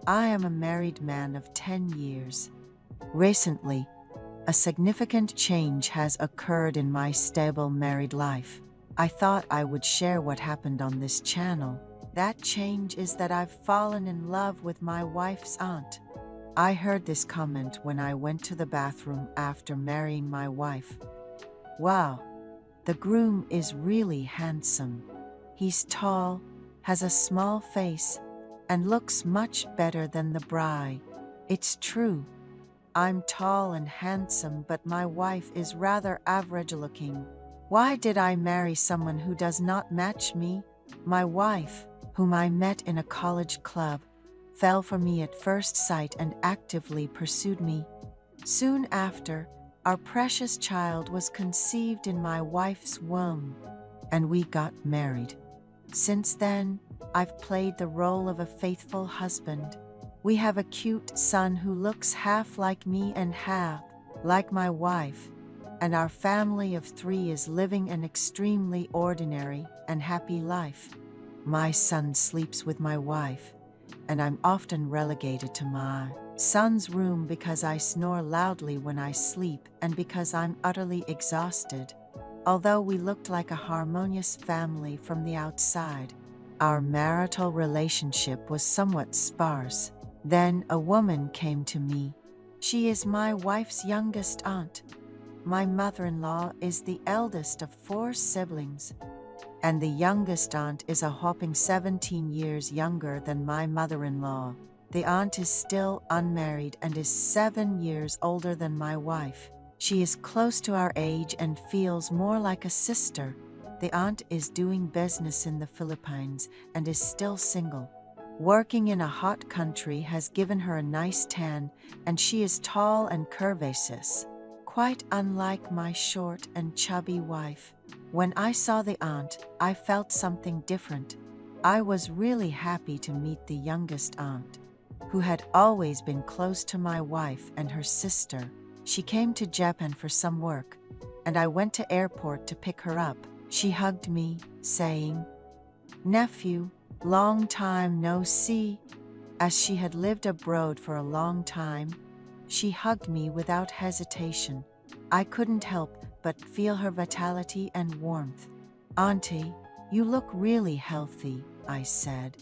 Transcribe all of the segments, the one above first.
I am a married man of 10 years. Recently, a significant change has occurred in my stable married life. I thought I would share what happened on this channel. That change is that I've fallen in love with my wife's aunt. I heard this comment when I went to the bathroom after marrying my wife. Wow, the groom is really handsome. He's tall, has a small face, and looks much better than the bride. It's true. I'm tall and handsome, but my wife is rather average looking. Why did I marry someone who does not match me? My wife, whom I met in a college club, fell for me at first sight and actively pursued me. Soon after, our precious child was conceived in my wife's womb, and we got married. Since then, I've played the role of a faithful husband. We have a cute son who looks half like me and half like my wife, and our family of 3 is living an extremely ordinary and happy life. My son sleeps with my wife, and I'm often relegated to my son's room because I snore loudly when I sleep and because I'm utterly exhausted. Although we looked like a harmonious family from the outside, our marital relationship was somewhat sparse. Then a woman came to me. She is my wife's youngest aunt. My mother-in-law is the eldest of 4 siblings, and the youngest aunt is a whopping 17 years younger than my mother-in-law. The aunt is still unmarried and is 7 years older than my wife. She is close to our age and feels more like a sister. The aunt is doing business in the Philippines and is still single. Working in a hot country has given her a nice tan, and she is tall and curvaceous, quite unlike my short and chubby wife. When I saw the aunt, I felt something different. I was really happy to meet the youngest aunt, who had always been close to my wife and her sister. She came to Japan for some work, and I went to airport to pick her up. She hugged me, saying, "Nephew, long time no see." As she had lived abroad for a long time, she hugged me without hesitation. I couldn't help but feel her vitality and warmth. "Auntie, you look really healthy," I said,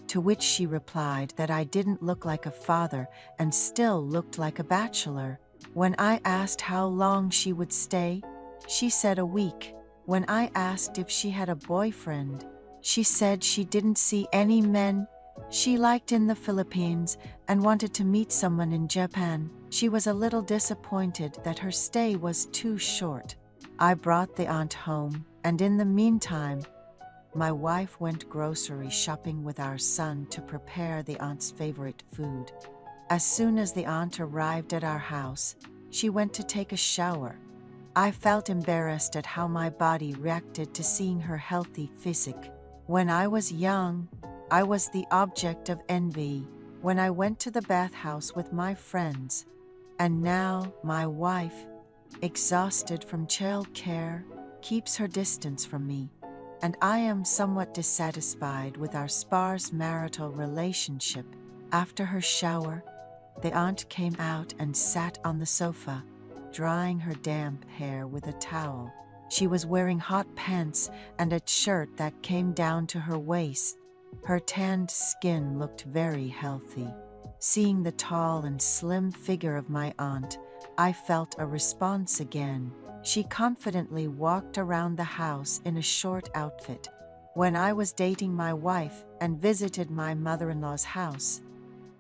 to which she replied that I didn't look like a father and still looked like a bachelor. When I asked how long she would stay, she said a week. When I asked if she had a boyfriend, she said she didn't see any men she liked in the Philippines and wanted to meet someone in Japan. She was a little disappointed that her stay was too short. I brought the aunt home, and in the meantime, my wife went grocery shopping with our son to prepare the aunt's favorite food. As soon as the aunt arrived at our house, she went to take a shower. I felt embarrassed at how my body reacted to seeing her healthy physique. When I was young, I was the object of envy when I went to the bathhouse with my friends, and now my wife, exhausted from child care, keeps her distance from me, and I am somewhat dissatisfied with our sparse marital relationship. After her shower, the aunt came out and sat on the sofa, drying her damp hair with a towel. She was wearing hot pants and a shirt that came down to her waist. Her tanned skin looked very healthy. Seeing the tall and slim figure of my aunt, I felt a response again. She confidently walked around the house in a short outfit. When I was dating my wife and visited my mother-in-law's house,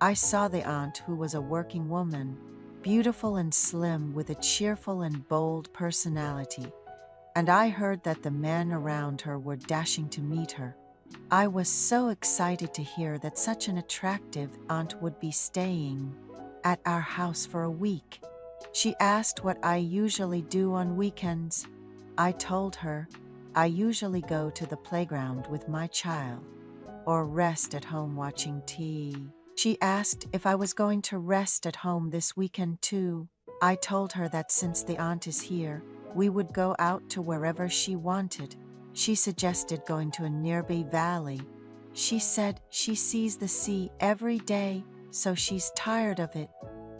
I saw the aunt, who was a working woman, beautiful and slim with a cheerful and bold personality, and I heard that the men around her were dashing to meet her. I was so excited to hear that such an attractive aunt would be staying at our house for a week. She asked what I usually do on weekends. I told her I usually go to the playground with my child or rest at home watching TV. She asked if I was going to rest at home this weekend too. I told her that since the aunt is here, we would go out to wherever she wanted. She suggested going to a nearby valley. She said she sees the sea every day so she's tired of it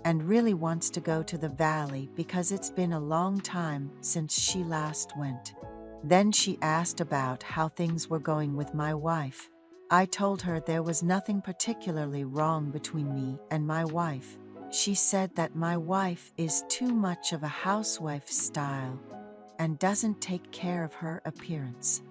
and really wants to go to the valley because it's been a long time since she last went. Then she asked about how things were going with my wife. I told her there was nothing particularly wrong between me and my wife. She said that my wife is too much of a housewife style and doesn't take care of her appearance.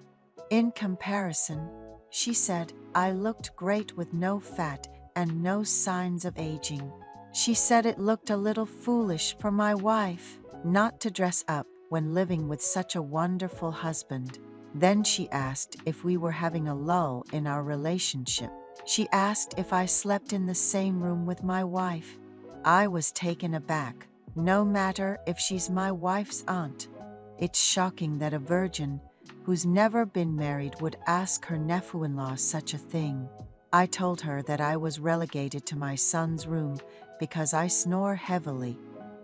In comparison, she said I looked great with no fat and no signs of aging. She said it looked a little foolish for my wife not to dress up when living with such a wonderful husband. Then she asked if we were having a lull in our relationship. She asked if I slept in the same room with my wife. I was taken aback. No matter if she's my wife's aunt. It's shocking that a virgin who's never been married would ask her nephew-in-law such a thing. I told her that I was relegated to my son's room because I snore heavily,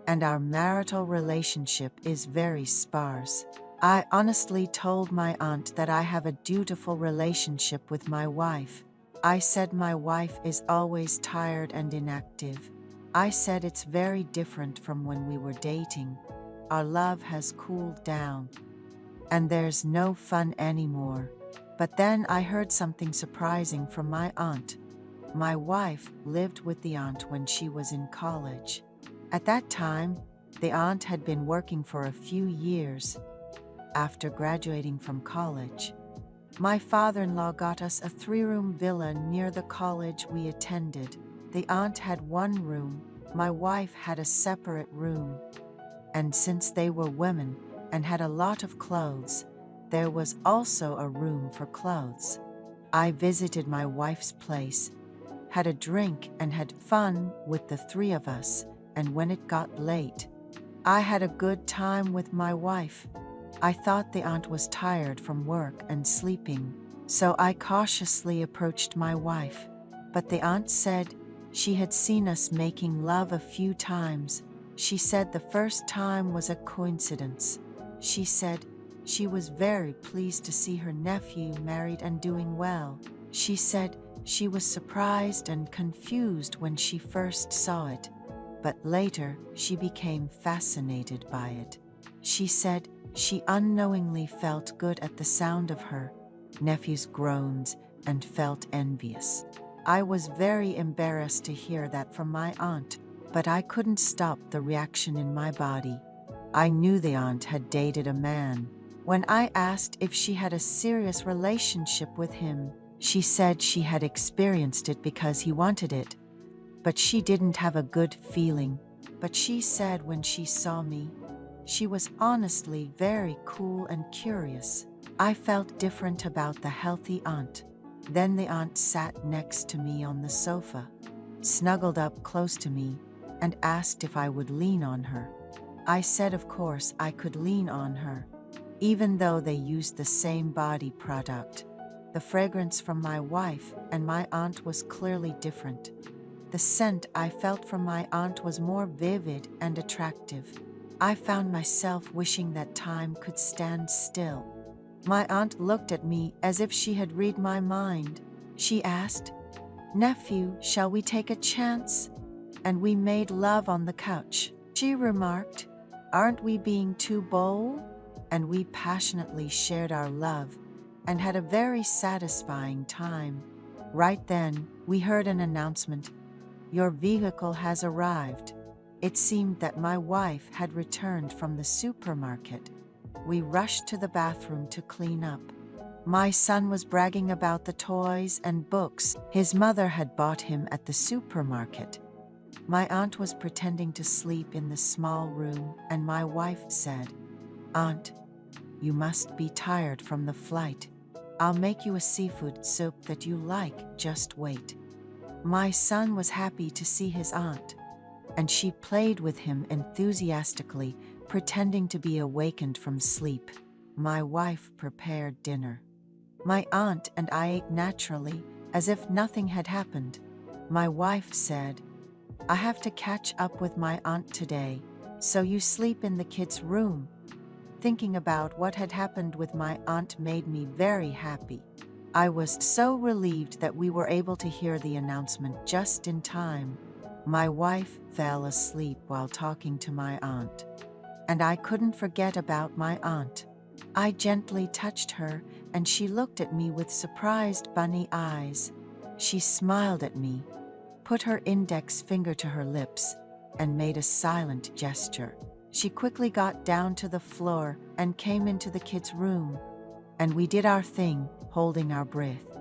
and our marital relationship is very sparse. I honestly told my aunt that I have a dutiful relationship with my wife. I said my wife is always tired and inactive. I said it's very different from when we were dating. Our love has cooled down, and there's no fun anymore. But then I heard something surprising from my aunt. My wife lived with the aunt when she was in college. At that time, the aunt had been working for a few years. After graduating from college, my father-in-law got us a 3-room villa near the college we attended. The aunt had 1 room, my wife had a separate room. And since they were women and had a lot of clothes, there was also a room for clothes. I visited my wife's place, had a drink and had fun with the 3 of us, and when it got late, I had a good time with my wife. I thought the aunt was tired from work and sleeping, so I cautiously approached my wife. But the aunt said she had seen us making love a few times. She said the first time was a coincidence. She said she was very pleased to see her nephew married and doing well. She said she was surprised and confused when she first saw it, but later she became fascinated by it. She said she unknowingly felt good at the sound of her nephew's groans and felt envious. I was very embarrassed to hear that from my aunt, but I couldn't stop the reaction in my body. I knew the aunt had dated a man. When I asked if she had a serious relationship with him, she said she had experienced it because he wanted it, but she didn't have a good feeling. But she said when she saw me, she was honestly very cool and curious. I felt different about the healthy aunt. Then the aunt sat next to me on the sofa, snuggled up close to me, and asked if I would lean on her. I said of course I could lean on her, even though they used the same body product. The fragrance from my wife and my aunt was clearly different. The scent I felt from my aunt was more vivid and attractive. I found myself wishing that time could stand still. My aunt looked at me as if she had read my mind. She asked, "Nephew, shall we take a chance?" And we made love on the couch. She remarked, "Aren't we being too bold?" And we passionately shared our love and had a very satisfying time. Right then, we heard an announcement. "Your vehicle has arrived." It seemed that my wife had returned from the supermarket. We rushed to the bathroom to clean up. My son was bragging about the toys and books his mother had bought him at the supermarket. My aunt was pretending to sleep in the small room, and my wife said, "Aunt, you must be tired from the flight. I'll make you a seafood soup that you like, just wait." My son was happy to see his aunt, and she played with him enthusiastically, pretending to be awakened from sleep. My wife prepared dinner. My aunt and I ate naturally, as if nothing had happened. My wife said, "I have to catch up with my aunt today, so you sleep in the kids' room." Thinking about what had happened with my aunt made me very happy. I was so relieved that we were able to hear the announcement just in time. My wife fell asleep while talking to my aunt, and I couldn't forget about my aunt. I gently touched her, and she looked at me with surprised bunny eyes. She smiled at me, put her index finger to her lips, and made a silent gesture. She quickly got down to the floor and came into the kids' room, and we did our thing, holding our breath.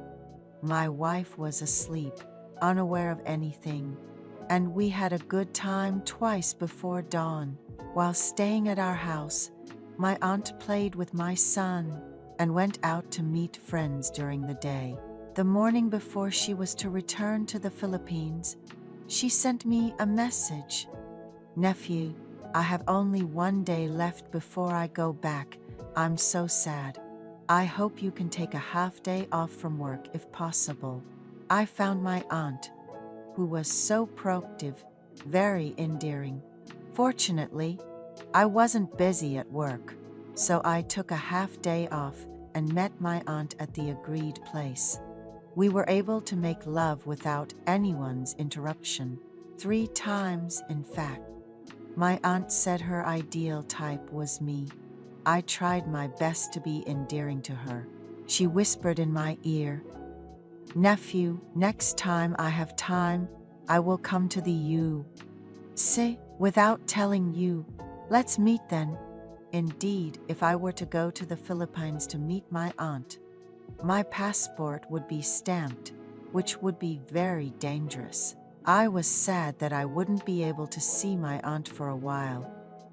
My wife was asleep, unaware of anything, and we had a good time twice before dawn. While staying at our house, my aunt played with my son and went out to meet friends during the day. The morning before she was to return to the Philippines, she sent me a message. "Nephew, I have only one day left before I go back. I'm so sad. I hope you can take a half day off from work if possible." I found my aunt, who was so proactive, very endearing. Fortunately, I wasn't busy at work, so I took a half day off and met my aunt at the agreed place. We were able to make love without anyone's interruption. 3 times, in fact. My aunt said her ideal type was me. I tried my best to be endearing to her. She whispered in my ear, "Nephew, next time I have time, I will come to the U.S. without telling you. Let's meet then." Indeed, if I were to go to the Philippines to meet my aunt, my passport would be stamped, which would be very dangerous. I was sad that I wouldn't be able to see my aunt for a while,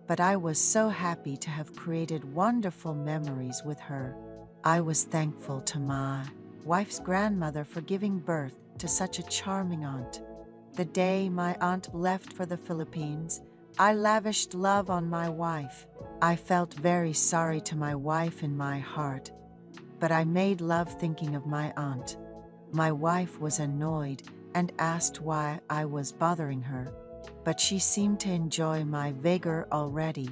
but I was so happy to have created wonderful memories with her. I was thankful to my wife's grandmother for giving birth to such a charming aunt. The day my aunt left for the Philippines, I lavished love on my wife. I felt very sorry to my wife in my heart, but I made love thinking of my aunt. My wife was annoyed and asked why I was bothering her, but she seemed to enjoy my vigor already.